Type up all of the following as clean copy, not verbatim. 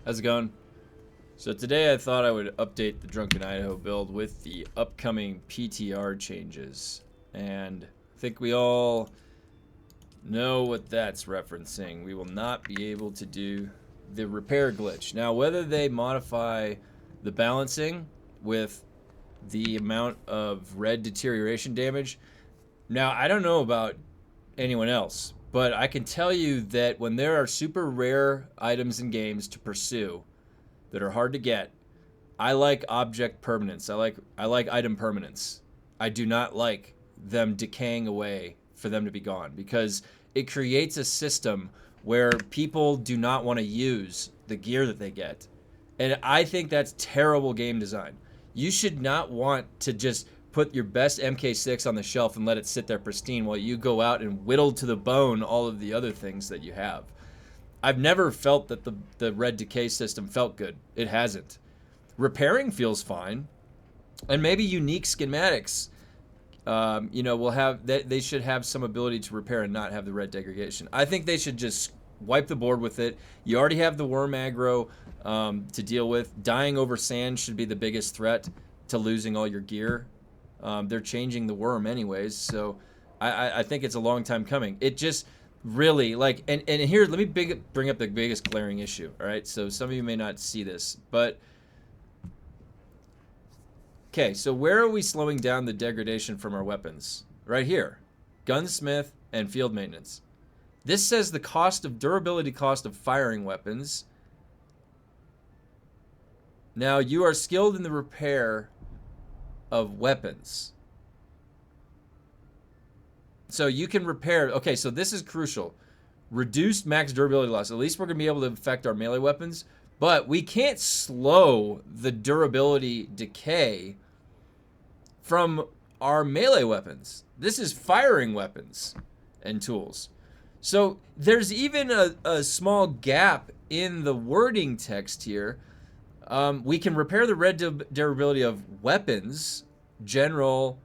How's it going? So today I thought I would update the Drunken Idaho build with the upcoming PTR changes. And I think we all know what that's referencing. We will not be able to do the repair glitch. Now, whether they modify the balancing with the amount of red deterioration damage, now I don't know about anyone else, but I can tell you that when there are super rare items in games to pursue that are hard to get, I like object permanence. I like item permanence. I do not like them decaying away for them to be gone, because it creates a system where people do not want to use the gear that they get. And I think that's terrible game design. You should not want to just put your best MK6 on the shelf and let it sit there pristine while you go out and whittle to the bone all of the other things that you have. I've never felt that the red decay system felt good. It hasn't. Repairing feels fine. And maybe unique schematics, will have, they should have some ability to repair and not have the red degradation. I think they should just wipe the board with it. You already have the worm aggro to deal with. Dying over sand should be the biggest threat to losing all your gear. They're changing the worm anyways, so I think it's a long time coming. It just really, like, and here, let me bring up the biggest glaring issue, all right? So some of you may not see this, but okay, so where are we slowing down the degradation from our weapons? Right here, gunsmith and field maintenance. This says the cost of durability cost of firing weapons. Now, you are skilled in the repair of weapons. So you can repair, okay, so this is crucial. Reduced max durability loss. At least we're gonna be able to affect our melee weapons, but we can't slow the durability decay from our melee weapons. This is firing weapons and tools. So there's even a small gap in the wording text here. We can repair the red durability of weapons. General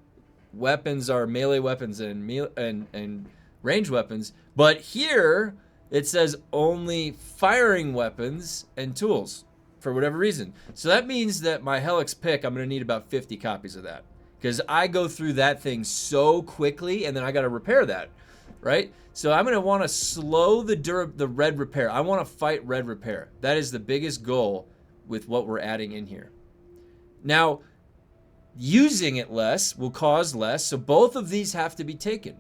weapons are melee weapons and range weapons, but here it says only firing weapons and tools for whatever reason. So that means that my Helix pick, I'm gonna need about 50 copies of that, because I go through that thing so quickly and then I gotta repair that, right? So I'm gonna want to slow the red repair. I want to fight red repair. That is the biggest goal with what we're adding in here. Now, using it less will cause less, so both of these have to be taken.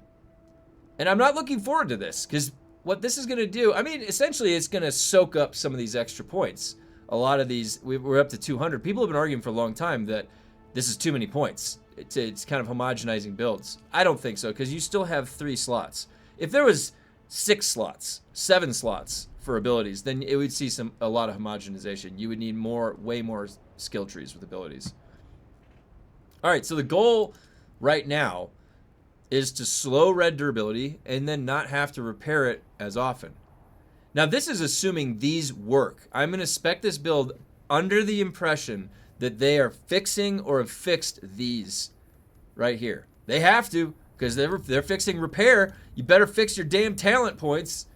And I'm not looking forward to this, because what this is going to do, I mean, essentially it's going to soak up some of these extra points. A lot of these, we're up to 200. People have been arguing for a long time that this is too many points. It's kind of homogenizing builds. I don't think so, because you still have 3 slots. If there was 6 slots, 7 slots for abilities, then it would see a lot of homogenization. You would need way more skill trees with abilities. All right, so the goal right now is to slow red durability and then not have to repair it as often. Now, this is assuming these work. I'm going to spec this build under the impression that they are fixing or have fixed these right here. They have to, because they're fixing repair. You better fix your damn talent points.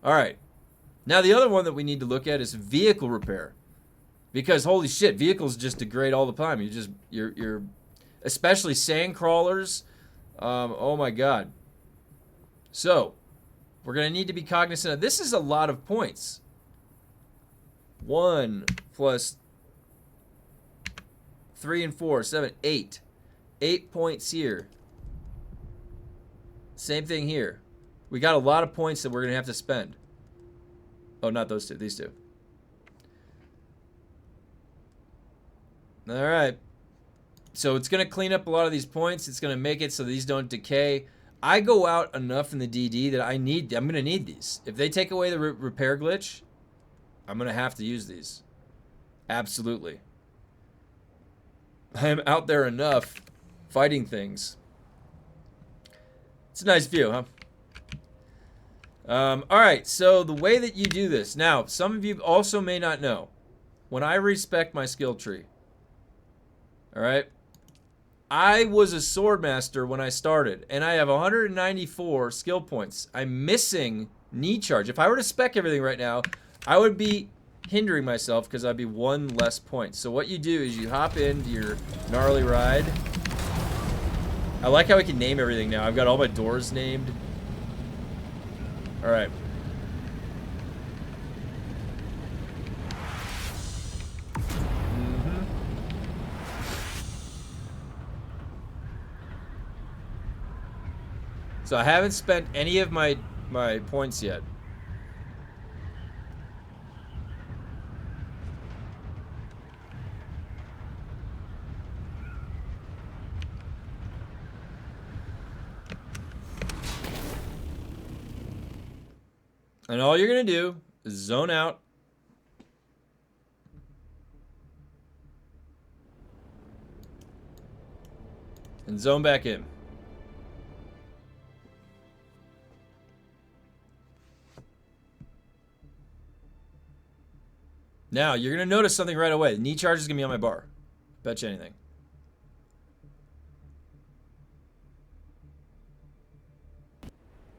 All right. Now, the other one that we need to look at is vehicle repair. Because holy shit, vehicles just degrade all the time. You're especially sand crawlers. Oh my god. So we're gonna need to be cognizant of this. Is a lot of points. 1 plus 3 and 4, 7, 8. 8 points here. Same thing here. We got a lot of points that we're gonna have to spend. Oh, not those two. These two. All right, so it's going to clean up a lot of these points. It's going to make it so these don't decay. I go out enough in the DD that I'm going to need these. If they take away the repair glitch, I'm going to have to use these. Absolutely. I'm out there enough fighting things. It's a nice view, huh? All right, so the way that you do this. Now, some of you also may not know. When I respec my skill tree, all right, I was a swordmaster when I started, and I have 194 skill points. I'm missing knee charge. If I were to spec everything right now, I would be hindering myself because I'd be 1 less point. So what you do is you hop into your gnarly ride. I like how we can name everything now. I've got all my doors named. All right. So I haven't spent any of my points yet. And all you're gonna do is zone out. And zone back in. Now, you're going to notice something right away. The knee charge is going to be on my bar. Bet you anything.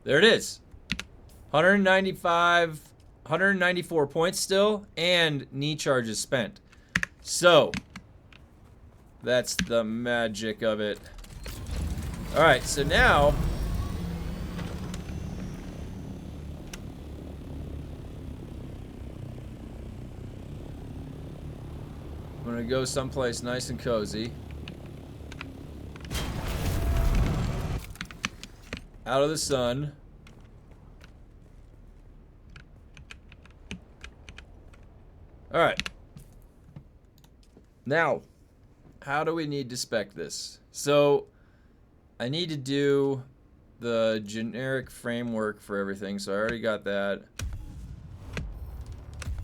There it is. 194 points still, and knee charge is spent. So, that's the magic of it. Alright, so now... I'm gonna go someplace nice and cozy. Out of the sun. Alright. Now, how do we need to spec this? So, I need to do the generic framework for everything, so I already got that.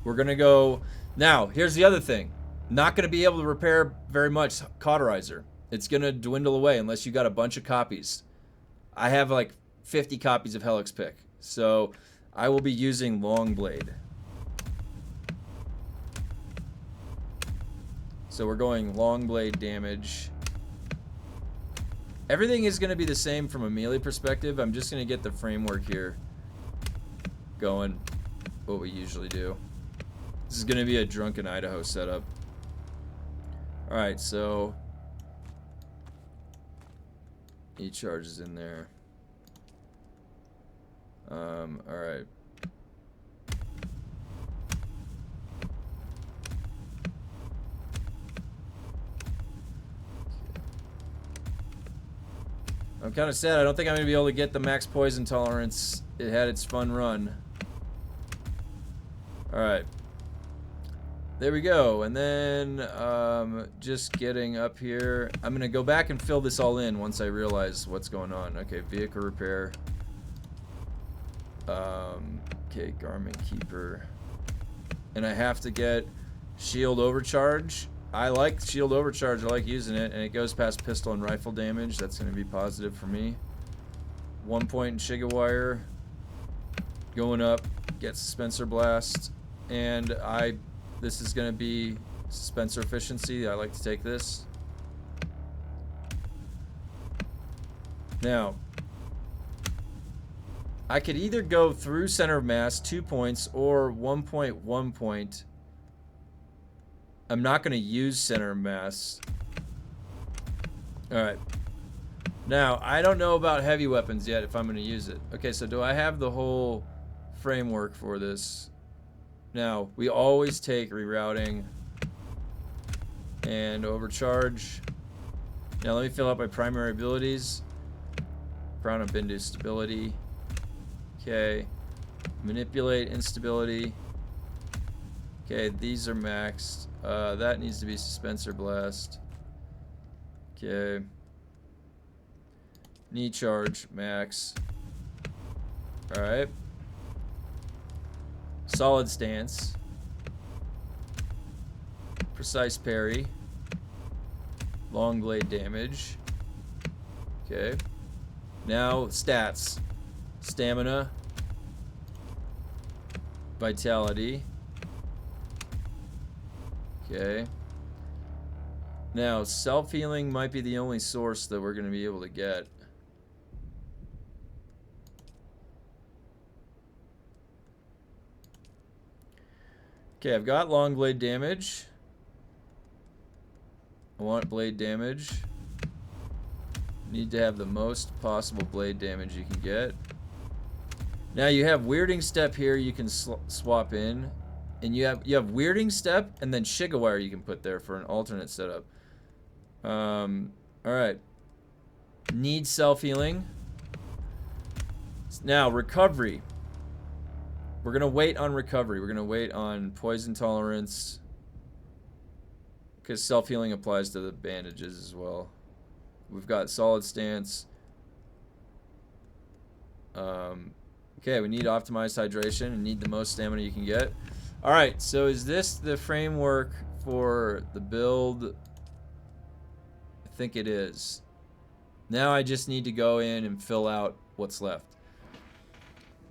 We're gonna go... Now, here's the other thing. Not going to be able to repair very much cauterizer. It's going to dwindle away unless you got a bunch of copies. I have like 50 copies of Helix Pick. So I will be using long blade. So we're going long blade damage. Everything is going to be the same from a melee perspective. I'm just going to get the framework here going. What we usually do. This is going to be a Drunken Idaho setup. Alright, so E-charge is in there. Alright. I'm kind of sad. I don't think I'm going to be able to get the max poison tolerance. It had its fun run. Alright. There we go, and then just getting up here. I'm gonna go back and fill this all in once I realize what's going on. Okay, vehicle repair. Okay, garment keeper. And I have to get shield overcharge. I like shield overcharge, I like using it, and it goes past pistol and rifle damage. That's gonna be positive for me. 1 point in Shigawire. Going up, get Spencer Blast, and this is going to be Spencer efficiency. I like to take this. Now, I could either go through center of mass, 2 points, or 1.1 point. I'm not going to use center of mass. Alright. Now, I don't know about heavy weapons yet if I'm going to use it. Okay, so do I have the whole framework for this? Now, we always take rerouting and overcharge. Now, let me fill out my primary abilities. Crown of Bindu stability. Okay. Manipulate instability. Okay, these are maxed. That needs to be Spencer Blast. Okay. Knee charge, max. Alright. Solid stance. Precise parry. Long blade damage. Okay. Now, stats. Stamina. Vitality. Okay. Now, self-healing might be the only source that we're going to be able to get. Okay, I've got long blade damage. I want blade damage. Need to have the most possible blade damage you can get. Now you have weirding step here you can swap in. And you have weirding step and then Shigawire you can put there for an alternate setup. Alright. Need self-healing. Now, recovery. We're going to wait on recovery. We're going to wait on poison tolerance. Because self-healing applies to the bandages as well. We've got solid stance. Okay, we need optimized hydration and need the most stamina you can get. Alright, so is this the framework for the build? I think it is. Now I just need to go in and fill out what's left.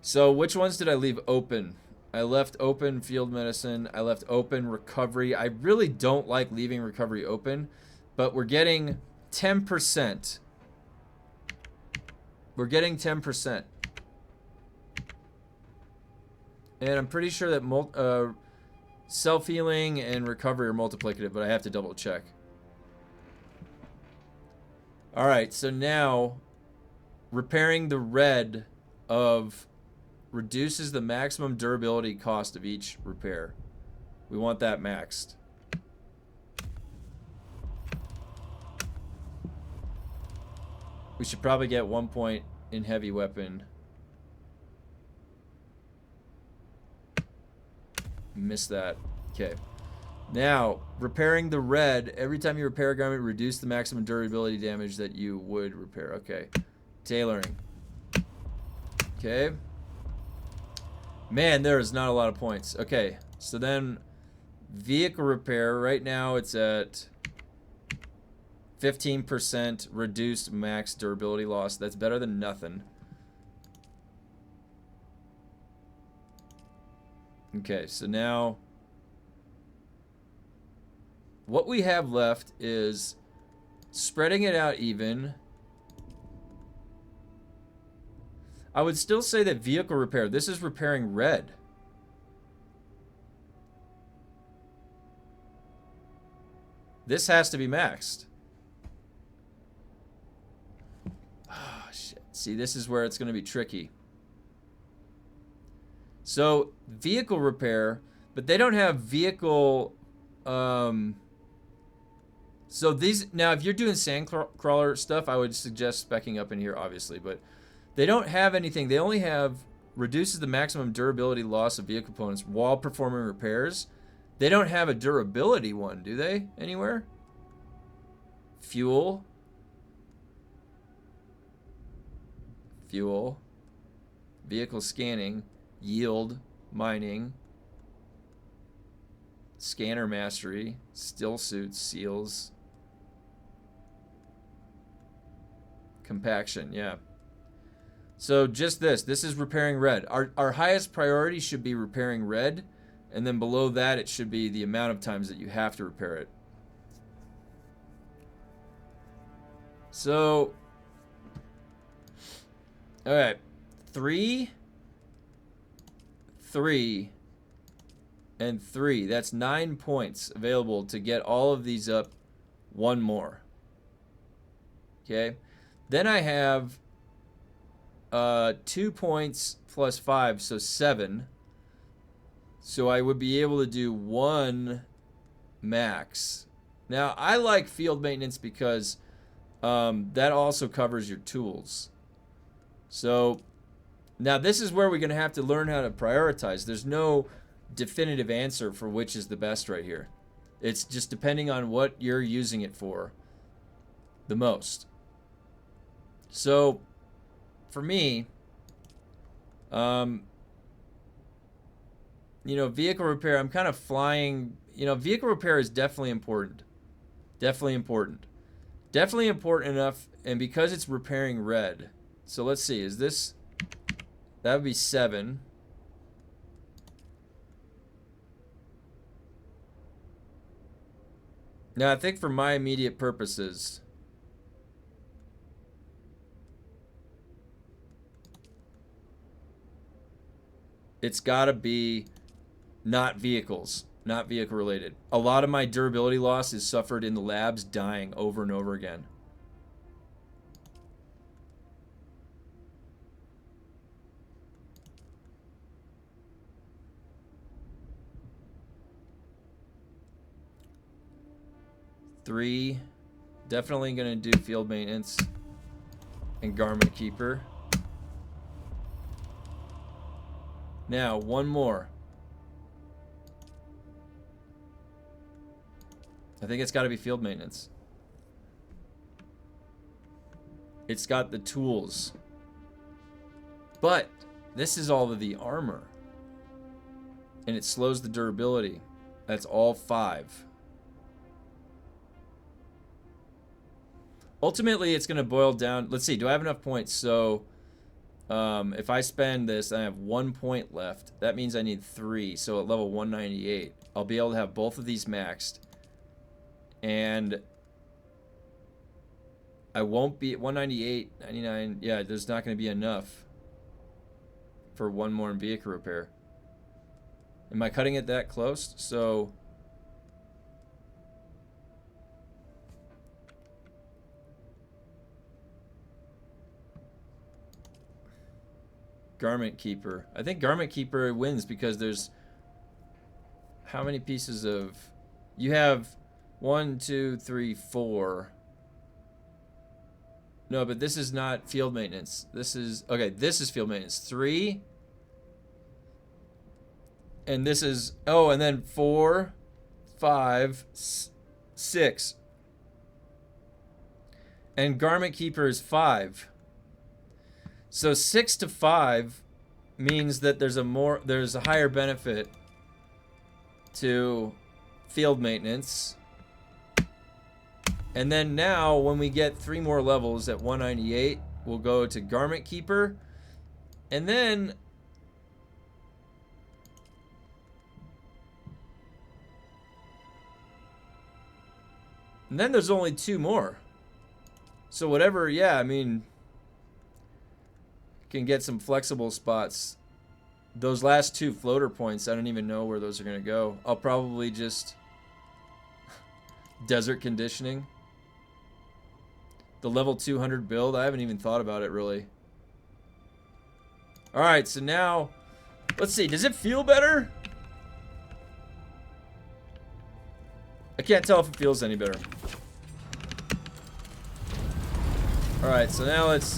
So which ones did I leave open? I left open field medicine. I left open recovery. I really don't like leaving recovery open, but we're getting 10%. We're getting 10%. And I'm pretty sure that self-healing and recovery are multiplicative, but I have to double check. Alright, so now repairing the red of reduces the maximum durability cost of each repair. We want that maxed. We should probably get 1 point in heavy weapon. Missed that. Okay. Now, repairing the red. Every time you repair a garment, reduce the maximum durability damage that you would repair. Okay. Tailoring. Okay. Man, there is not a lot of points. Okay. So then, vehicle repair. Right now, it's at 15% reduced max durability loss. That's better than nothing. Okay, so now what we have left is spreading it out even. I would still say that vehicle repair, this is repairing red. This has to be maxed. Oh, shit. See, this is where it's going to be tricky. So, vehicle repair, but they don't have vehicle, so these, now if you're doing sandcrawler stuff, I would suggest speccing up in here, obviously, but they don't have anything. They only have reduces the maximum durability loss of vehicle components while performing repairs. They don't have a durability one, do they, anywhere? Fuel. Fuel. Vehicle scanning. Yield, mining, scanner mastery, still suits, seals, compaction, yeah. So just this is repairing red. Our highest priority should be repairing red, and then below that it should be the amount of times that you have to repair it. So, alright, 3, 3, and 3. That's 9 points available to get all of these up one more. Okay. Then I have 2 points plus 5, so 7. So I would be able to do 1 max. Now, I like field maintenance because that also covers your tools. So now this is where we're going to have to learn how to prioritize. There's no definitive answer for which is the best right here. It's just depending on what you're using it for the most. So for me, you know, vehicle repair, I'm kind of flying, you know, vehicle repair is definitely important. Definitely important. Definitely important enough, and because it's repairing red. So let's see, is this... That would be 7. Now, I think for my immediate purposes, it's got to be not vehicles, not vehicle related. A lot of my durability loss is suffered in the labs, dying over and over again. Three, definitely gonna do field maintenance and garment keeper. Now, one more. I think it's got to be field maintenance. It's got the tools. But this is all of the armor. And it slows the durability. That's all 5. Ultimately, it's going to boil down. Let's see. Do I have enough points? So, if I spend this, I have 1 point left. That means I need 3. So at level 198, I'll be able to have both of these maxed. And I won't be at 198, 99. Yeah, there's not going to be enough for one more in vehicle repair. Am I cutting it that close? So Garment Keeper. I think Garment Keeper wins because there's how many pieces of... You have 1, 2, 3, 4. No, but this is not field maintenance. This is... Okay, this is field maintenance. 3. And this is... Oh, and then 4, 5, 6. And Garment Keeper is 5. So 6 to 5 means that there's a higher benefit to field maintenance. And then now when we get 3 more levels at 198, we'll go to Garment Keeper. And then there's only 2 more. So whatever, yeah, I mean, can get some flexible spots. Those last 2 floater points, I don't even know where those are going to go. I'll probably just desert conditioning. The level 200 build, I haven't even thought about it really. Alright, so now, let's see, does it feel better? I can't tell if it feels any better. Alright, so now let's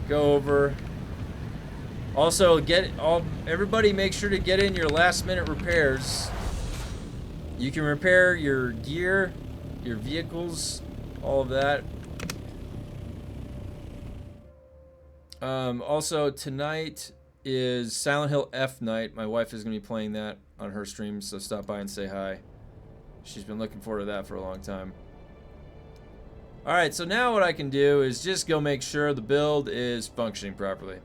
go over. Also, everybody make sure to get in your last minute repairs. You can repair your gear, your vehicles, all of that. Also, tonight is Silent Hill F night. My wife is going to be playing that on her stream, so stop by and say hi. She's been looking forward to that for a long time. Alright, so now what I can do is just go make sure the build is functioning properly.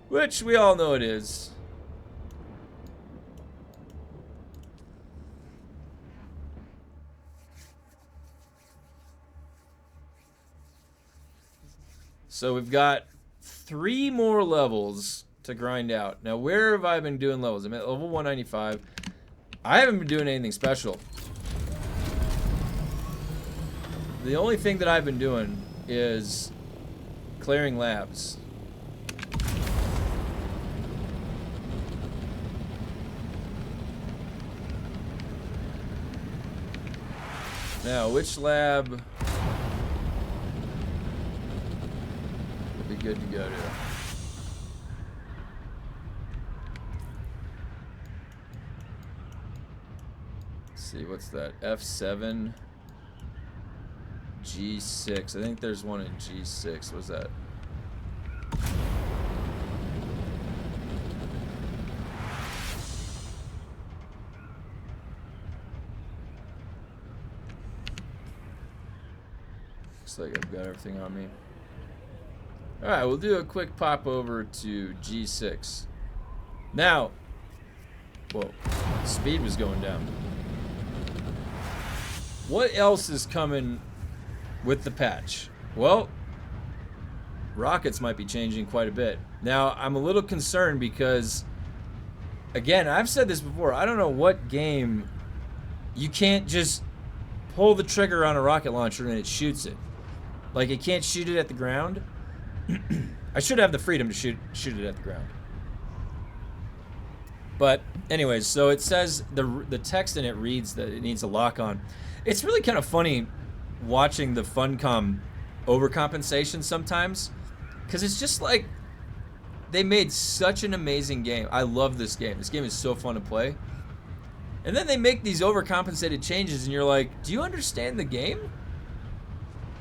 Which we all know it is. So we've got 3 more levels to grind out. Now, where have I been doing levels? I'm at level 195. I haven't been doing anything special. The only thing that I've been doing is clearing labs. Now, which lab would be good to go to? Let's see, what's that? F7, G6. I think there's one in G6. What's that? Looks like I've got everything on me. Alright, we'll do a quick pop over to G6. Now, whoa, speed was going down. What else is coming with the patch? Well, rockets might be changing quite a bit. Now, I'm a little concerned because, again, I've said this before, I don't know what game you can't just pull the trigger on a rocket launcher and it shoots it. Like, it can't shoot it at the ground. I should have the freedom to shoot it at the ground. But anyways, so it says the text in it reads that it needs a lock on. It's really kind of funny watching the funcom overcompensation sometimes, because it's just like they made such an amazing game. I love this game. This game is so fun to play. And then they make these overcompensated changes and you're like, do you understand the game?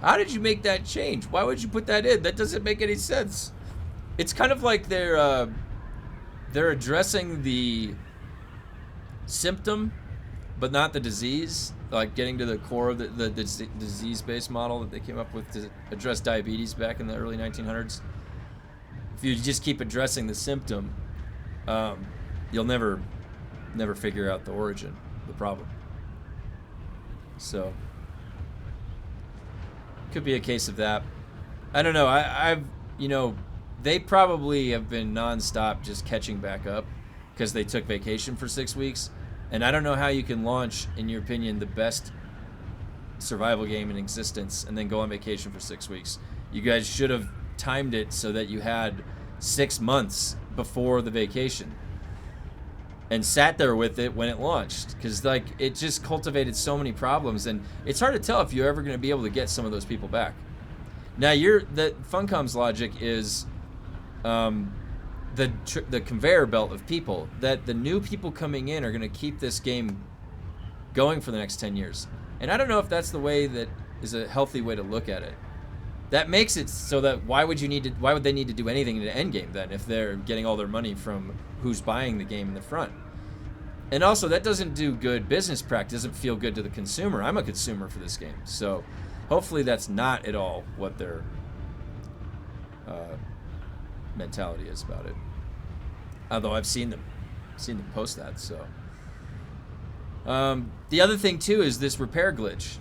How did you make that change? Why would you put that in? That doesn't make any sense. It's kind of like they're addressing the symptom, but not the disease. Like getting to the core of the disease-based model that they came up with to address diabetes back in the early 1900s. If you just keep addressing the symptom, you'll never figure out the origin of the problem. So could be a case of that. I don't know. I've they probably have been nonstop just catching back up because they took vacation for 6 weeks. And I don't know how you can launch, in your opinion, the best survival game in existence and then go on vacation for 6 weeks. You guys should have timed it so that you had 6 months before the vacation and sat there with it when it launched, because like it just cultivated so many problems, and it's hard to tell if you're ever going to be able to get some of those people back. Now, the Funcom's logic is the conveyor belt of people, that the new people coming in are going to keep this game going for the next 10 years. And I don't know if that's the way that is a healthy way to look at it. That makes it so that why would they need to do anything in the end game then if they're getting all their money from who's buying the game in the front? And also, that doesn't do good business practice, doesn't feel good to the consumer. I'm a consumer for this game, so hopefully that's not at all what their mentality is about it. Although I've seen them post that. So the other thing too is this repair glitch.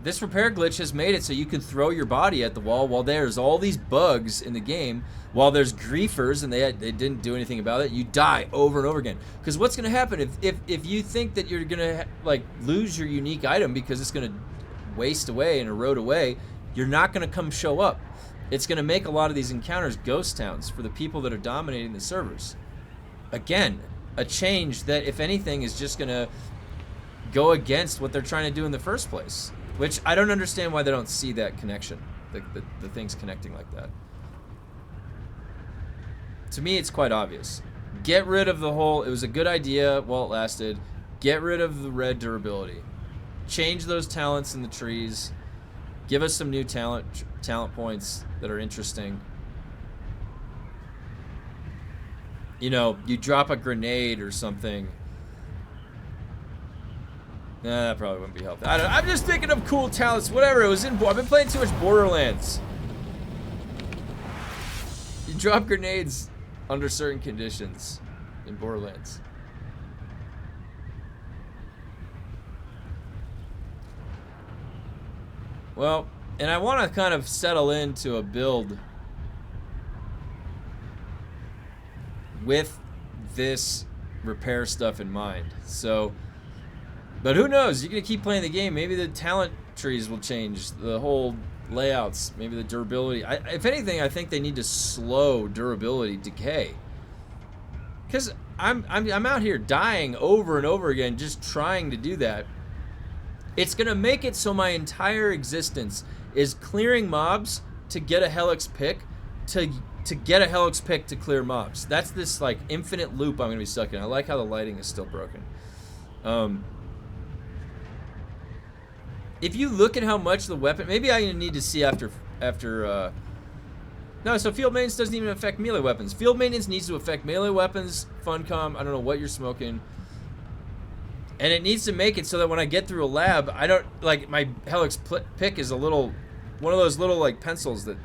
This repair glitch has made it so you can throw your body at the wall while there's all these bugs in the game, while there's griefers and they didn't do anything about it. You die over and over again. Because what's going to happen if you think that you're going to like lose your unique item because it's going to waste away and erode away, you're not going to come show up. It's going to make a lot of these encounters ghost towns for the people that are dominating the servers. Again, a change that, if anything, is just going to go against what they're trying to do in the first place. Which I don't understand why they don't see that connection, the things connecting like that. To me, it's quite obvious. Get rid of the whole, it was a good idea while it lasted. Get rid of the red durability. Change those talents in the trees. Give us some new talent points that are interesting. You know, you drop a grenade or something. Nah, that probably wouldn't be helpful. I'm just thinking of cool talents. Whatever. I've been playing too much Borderlands. You drop grenades under certain conditions in Borderlands. Well, and I want to kind of settle into a build with this repair stuff in mind. So, but who knows? You're going to keep playing the game. Maybe the talent trees will change, the whole layouts, maybe the durability. If anything, I think they need to slow durability decay. Because I'm out here dying over and over again just trying to do that. It's going to make it so my entire existence is clearing mobs to get a helix pick to get a helix pick to clear mobs. That's this like infinite loop I'm going to be stuck in. I like how the lighting is still broken. If you look at how much the weapon, maybe I need to see after no, so field maintenance doesn't even affect melee weapons. Field maintenance needs to affect melee weapons, funcom, I don't know what you're smoking. And it needs to make it so that when I get through a lab, I don't, like, my helix pick is a little, one of those little, like, pencils that,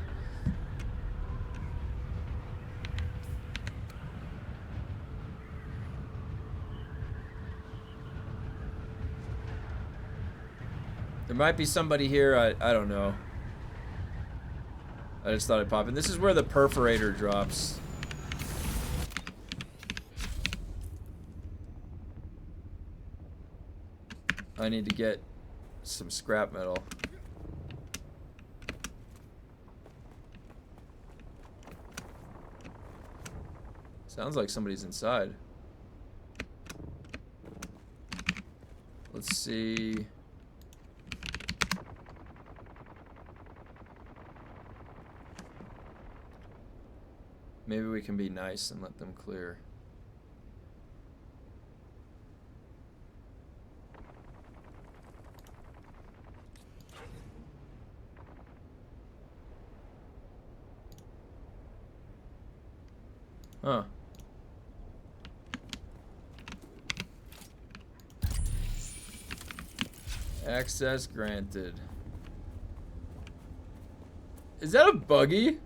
there might be somebody here, I don't know. I just thought I'd pop in. This is where the perforator drops. I need to get some scrap metal. Sounds like somebody's inside. Let's see. Maybe we can be nice and let them clear. Huh. Access granted. Is that a buggy?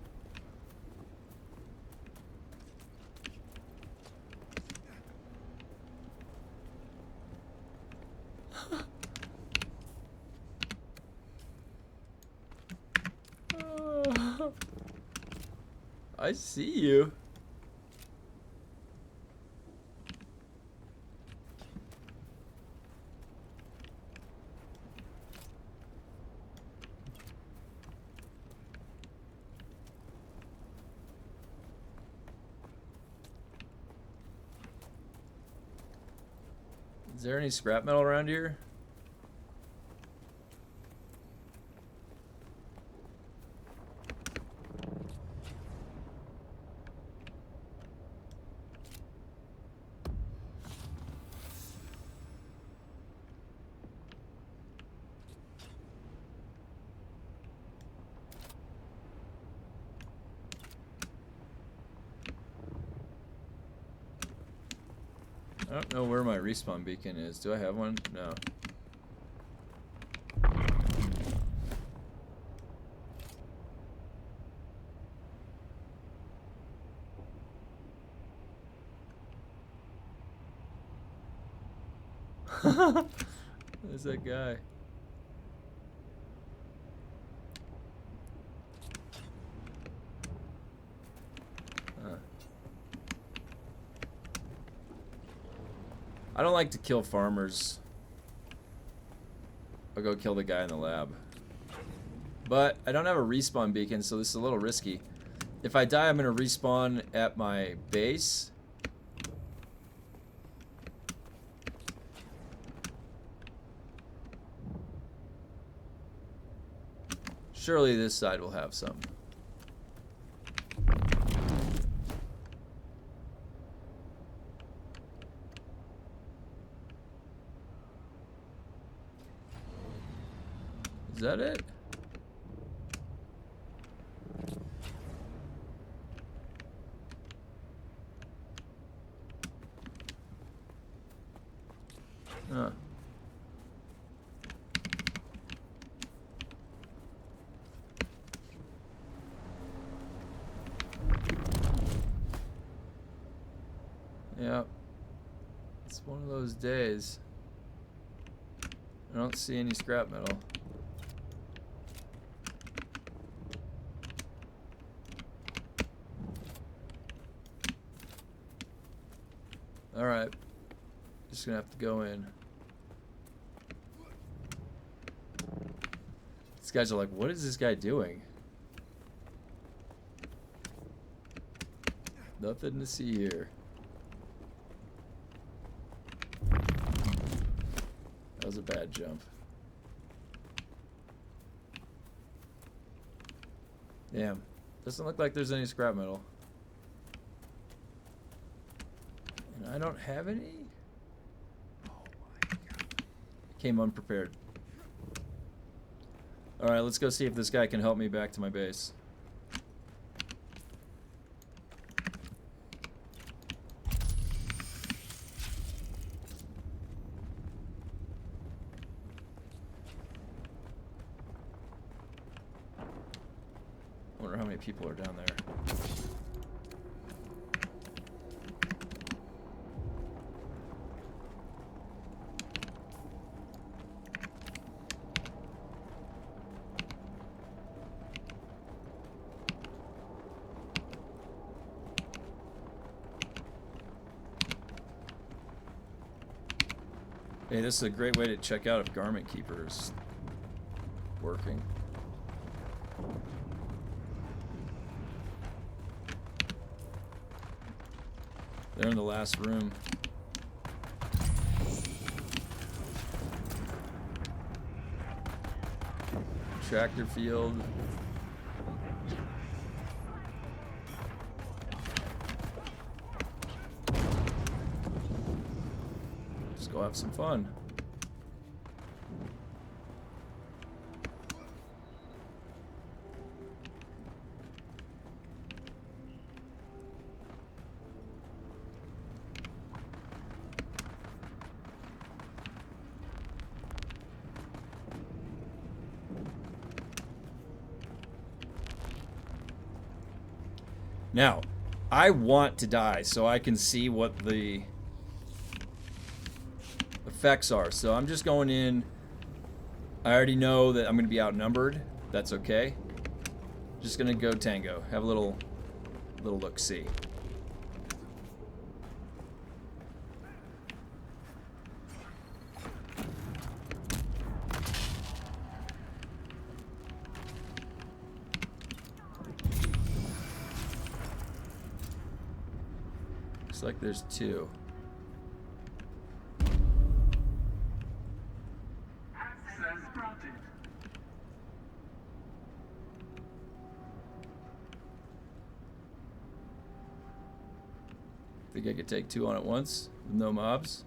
I see you. Is there any scrap metal around here? I don't know where my respawn beacon is. Do I have one? No. There's that guy. I don't like to kill farmers. I'll go kill the guy in the lab. But I don't have a respawn beacon, so this is a little risky. If I die, I'm going to respawn at my base. Surely this side will have some. Is that it? Huh. Yep. It's one of those days. I don't see any scrap metal. Alright. Just gonna have to go in. These guys are like, what is this guy doing? Nothing to see here. That was a bad jump. Damn. Doesn't look like there's any scrap metal. And I don't have any? Oh my god. Came unprepared. Alright, let's go see if this guy can help me back to my base. I wonder how many people are down there. Hey, this is a great way to check out if Garment Keeper is working. They're in the last room. Tractor field. Just go have some fun. Now, I want to die so I can see what the effects are. So I'm just going in. I already know that I'm going to be outnumbered. That's okay. Just going to go tango. Have a little look-see. Looks like there's two. Think I could take two on at once with no mobs?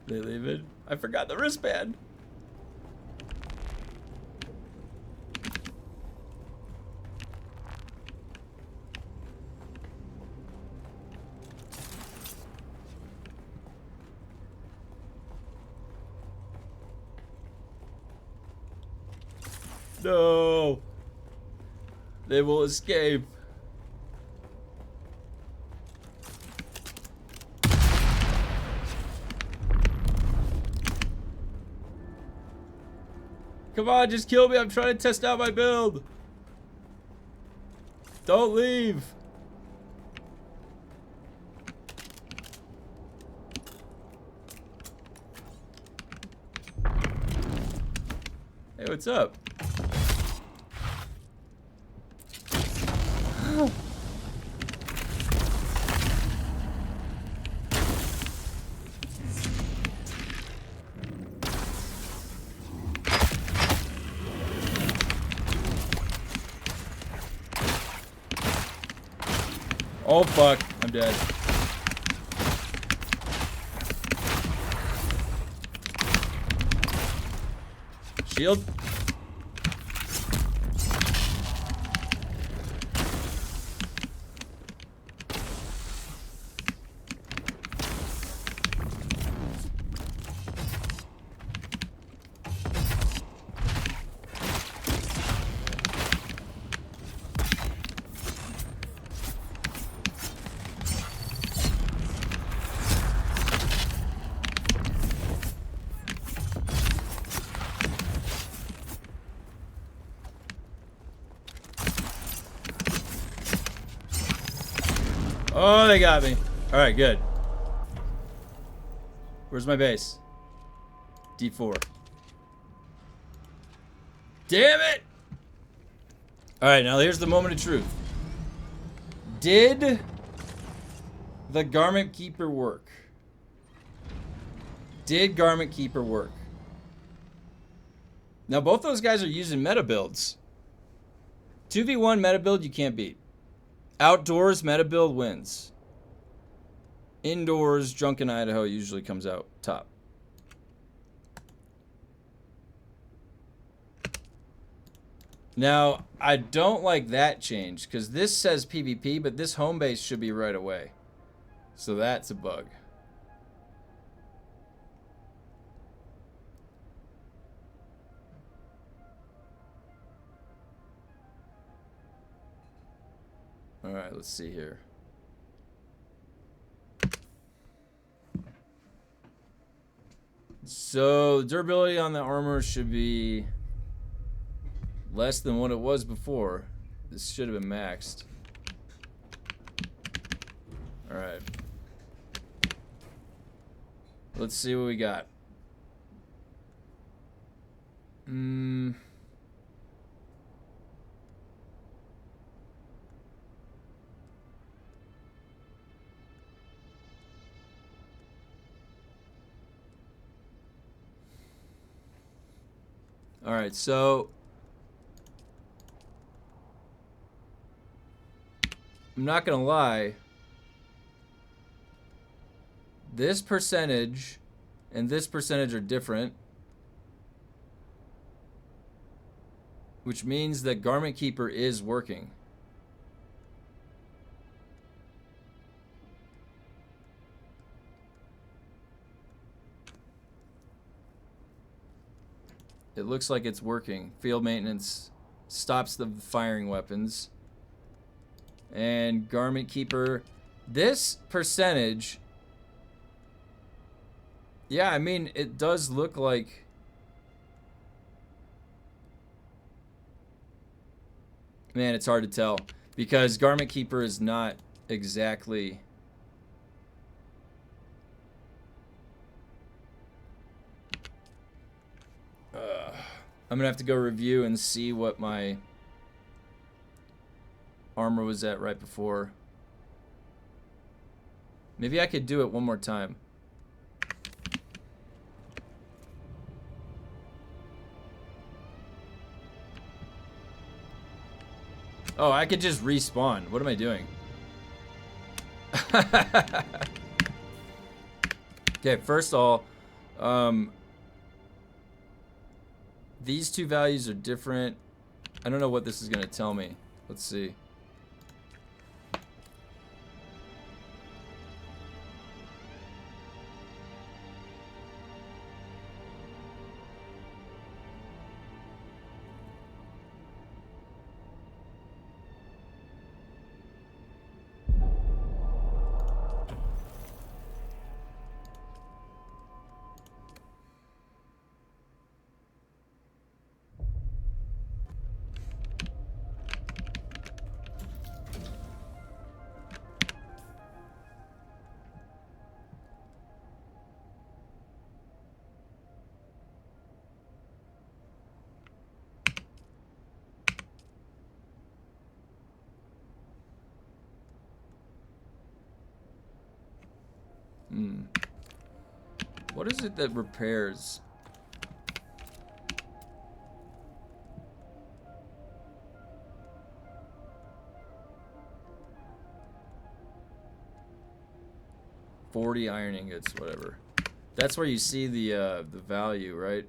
They leave it. I forgot the wristband. No. They will escape. Come on, just kill me. I'm trying to test out my build. Don't leave. Hey, what's up? Oh fuck, I'm dead. Shield. Oh, they got me. All right, good. Where's my base? D4. Damn it! All right, now here's the moment of truth. Did the Garment Keeper work? Did Garment Keeper work? Now, both those guys are using meta builds. 2v1 meta build you can't beat. Outdoors, meta build wins. Indoors, Drunken Idaho usually comes out top. Now, I don't like that change, because this says PvP, but this home base should be right away. So that's a bug. Alright, let's see here. So durability on the armor should be less than what it was before. This should have been maxed. Alright. Let's see what we got. Alright, so I'm not gonna lie. This percentage and this percentage are different, which means that Garment Keeper is working. It looks like it's working. Field Maintenance stops the firing weapons. And Garment Keeper, this percentage, yeah, I mean, it does look like man, it's hard to tell because Garment Keeper is not exactly I'm gonna have to go review and see what my armor was at right before. Maybe I could do it one more time. Oh, I could just respawn. What am I doing? Okay, first of all, these two values are different. I don't know what this is going to tell me. Let's see. What is it that repairs? $40 iron ingots, whatever. That's where you see the value, right?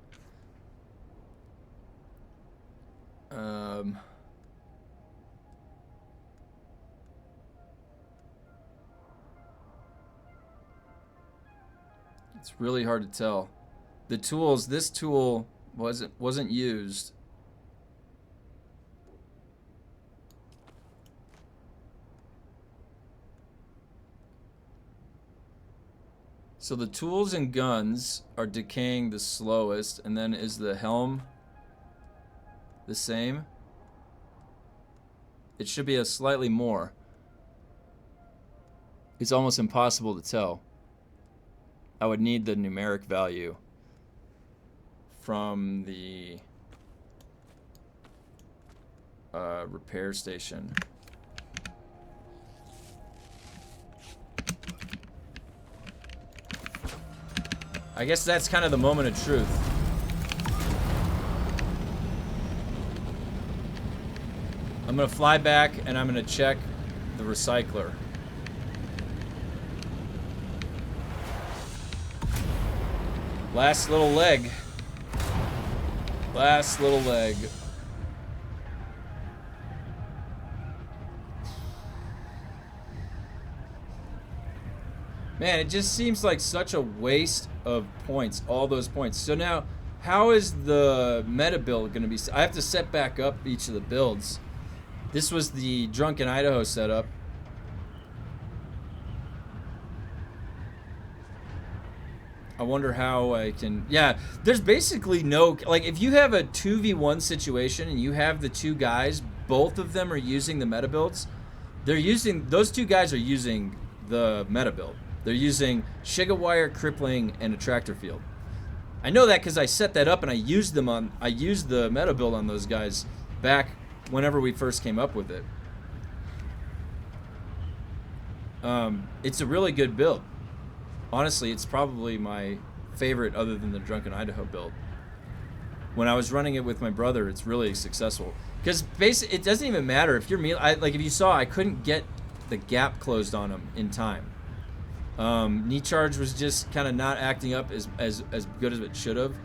It's really hard to tell. The tools, this tool wasn't used. So the tools and guns are decaying the slowest, and then is the helm the same? It should be a slightly more. It's almost impossible to tell. I would need the numeric value from the repair station. I guess that's kind of the moment of truth. I'm gonna fly back and I'm gonna check the recycler. Last little leg. Last little leg. Man, it just seems like such a waste of points, all those points. So now, how is the meta build gonna be? I have to set back up each of the builds. This was the Drunken Idaho setup. I wonder how I can... Yeah, there's basically no... Like, if you have a 2v1 situation and you have the two guys, both of them are using the meta builds, they're using... Those two guys are using the meta build. They're using Shiga Wire, Crippling, and Attractor Field. I know that because I set that up and I used them on... I used the meta build on those guys back whenever we first came up with it. It's a really good build. Honestly, it's probably my favorite other than the Drunken Idaho build. When I was running it with my brother, it's really successful. Because basically, it doesn't even matter if you're like if you saw, I couldn't get the gap closed on him in time. Knee charge was just kind of not acting up as good as it should have.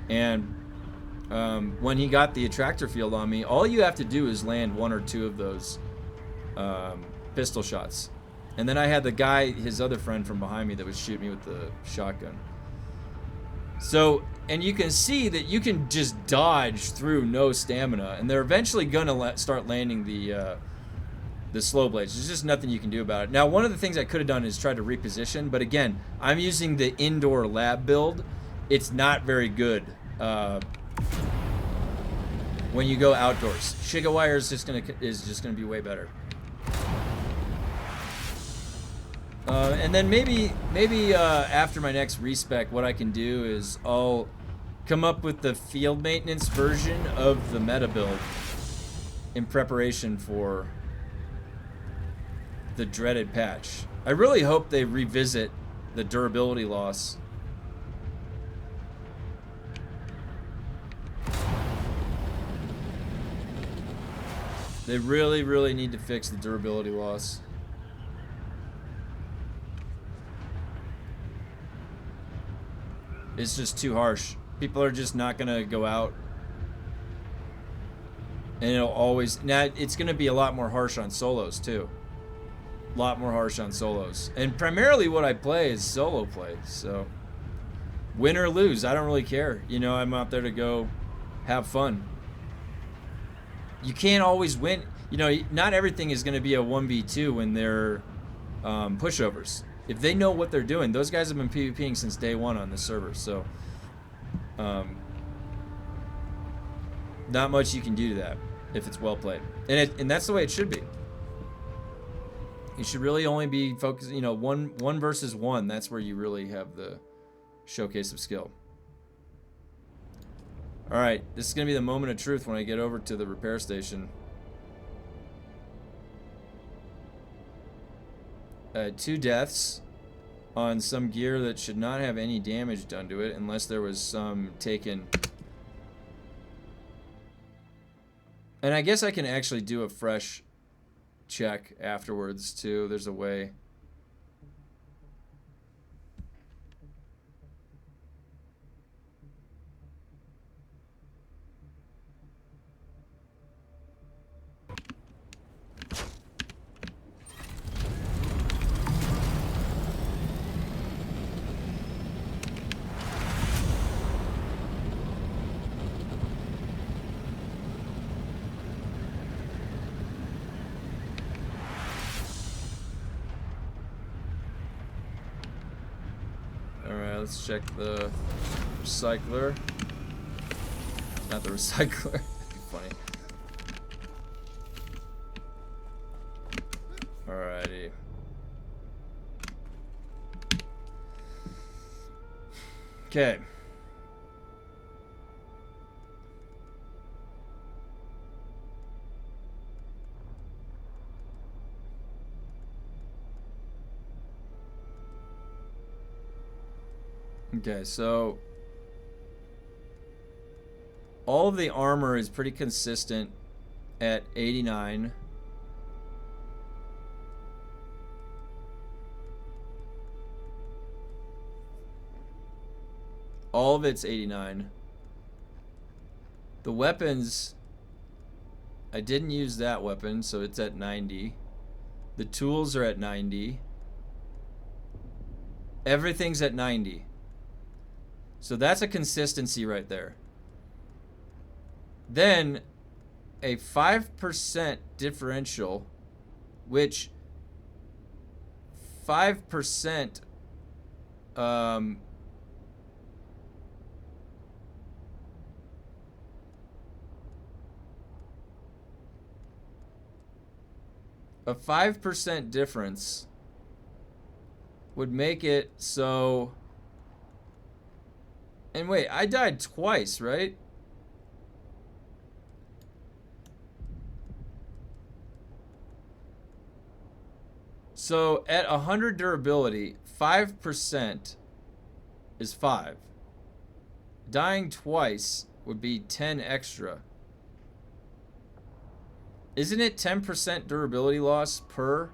And when he got the attractor field on me, all you have to do is land one or two of those pistol shots. And then I had the guy, his other friend from behind me that was shooting me with the shotgun. So, and you can see that you can just dodge through no stamina, and they're eventually gonna start landing the slow blades. There's just nothing you can do about it. Now, one of the things I could have done is try to reposition, but again, I'm using the indoor lab build. It's not very good when you go outdoors. Shiga Wire is just gonna be way better. And then maybe after my next respec, what I can do is I'll come up with the field maintenance version of the meta build in preparation for the dreaded patch. I really hope they revisit the durability loss. They really, really need to fix the durability loss. It's just too harsh. People are just not gonna go out. And it'll always... Now, it's gonna be a lot more harsh on solos, too. A lot more harsh on solos. And primarily what I play is solo play, so... Win or lose, I don't really care. You know, I'm out there to go have fun. You can't always win. You know, not everything is gonna be a 1v2 when they're pushovers. If they know what they're doing, those guys have been PvPing since day one on this server, so not much you can do to that if it's well played, and that's the way it should be. You should really only be focused, you know, one versus one. That's where you really have the showcase of skill. All right, this is gonna be the moment of truth when I get over to the repair station. 2 deaths on some gear that should not have any damage done to it unless there was some taken. And I guess I can actually do a fresh check afterwards too. There's a way. Let's check the recycler. Not the recycler. That'd be funny. Alrighty. Okay. Okay, so all of the armor is pretty consistent at 89. All of it's 89. The weapons, I didn't use that weapon, so it's at 90. The tools are at 90. Everything's at 90. So that's a consistency right there. Then a 5% differential, which 5% a 5% difference would make it so... And wait, I died twice, right? So at 100 durability, 5% is 5. Dying twice would be 10 extra. Isn't it 10% durability loss per?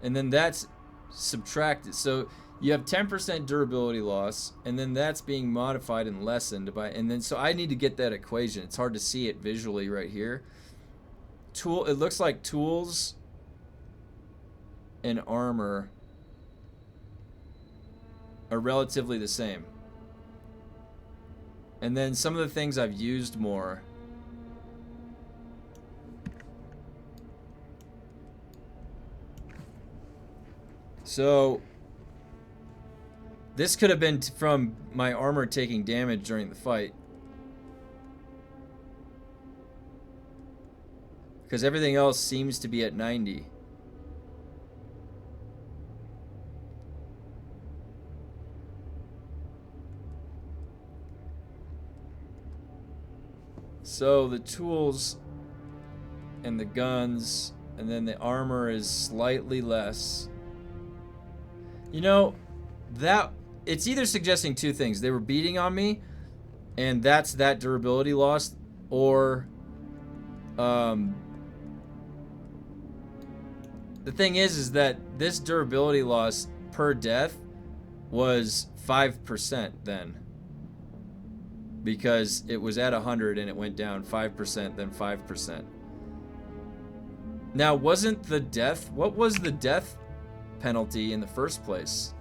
And then that's subtracted. So you have 10% durability loss, and then that's being modified and lessened by, and then so I need to get that equation. It's hard to see it visually right here. It looks like tools and armor are relatively the same. And then some of the things I've used more. So this could have been from my armor taking damage during the fight. Because everything else seems to be at 90. So the tools and the guns, and then the armor is slightly less. You know, that it's either suggesting two things. They were beating on me, and that's that durability loss, or the thing is that this durability loss per death was 5% then. Because it was at 100 and it went down 5%, then 5%. Now, wasn't the death... What was the death penalty in the first place?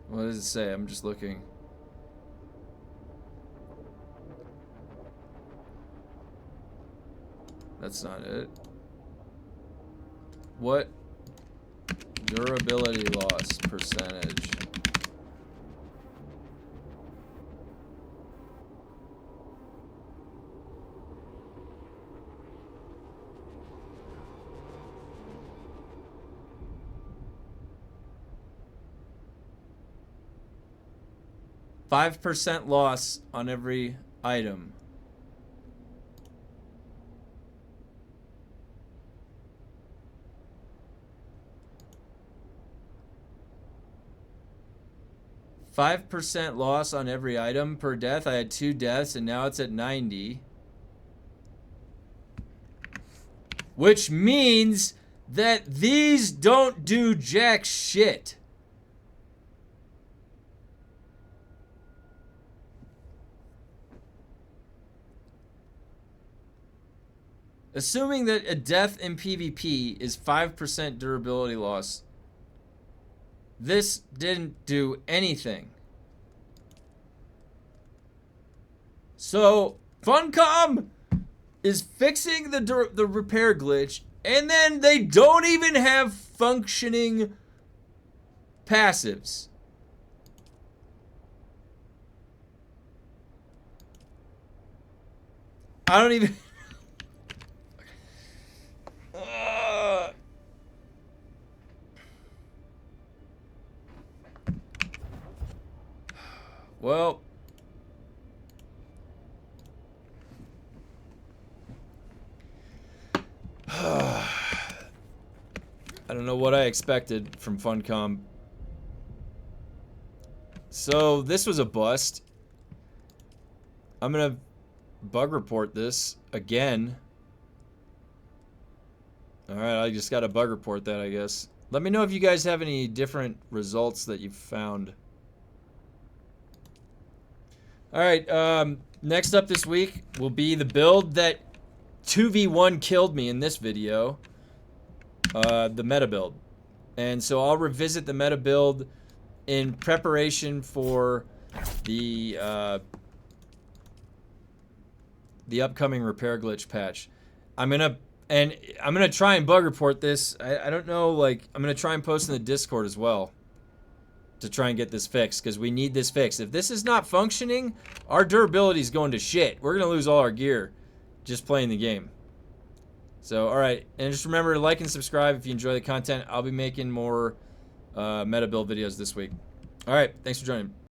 What does it say? I'm just looking. That's not it. What durability loss percentage? %5 loss on every item. %5 loss on every item per death. I had 2 deaths and now it's at 90. Which means that these don't do jack shit. Assuming that a death in PvP is 5% durability loss, this didn't do anything. So, Funcom is fixing the repair glitch, and then they don't even have functioning passives. I don't even... Well, I don't know what I expected from Funcom. So this was a bust. I'm gonna bug report this again. Alright, I just gotta bug report that, I guess. Let me know if you guys have any different results that you've found. Alright, next up this week will be the build that 2v1 killed me in this video. The meta build. And so I'll revisit the meta build in preparation for the upcoming repair glitch patch. I'm gonna try and bug report this. I don't know, like, I'm gonna try and post in the Discord as well to try and get this fixed, because we need this fixed. If this is not functioning, our durability is going to shit. We're gonna lose all our gear just playing the game. So, all right, and just remember to like and subscribe if you enjoy the content. I'll be making more meta build videos this week. All right, thanks for joining.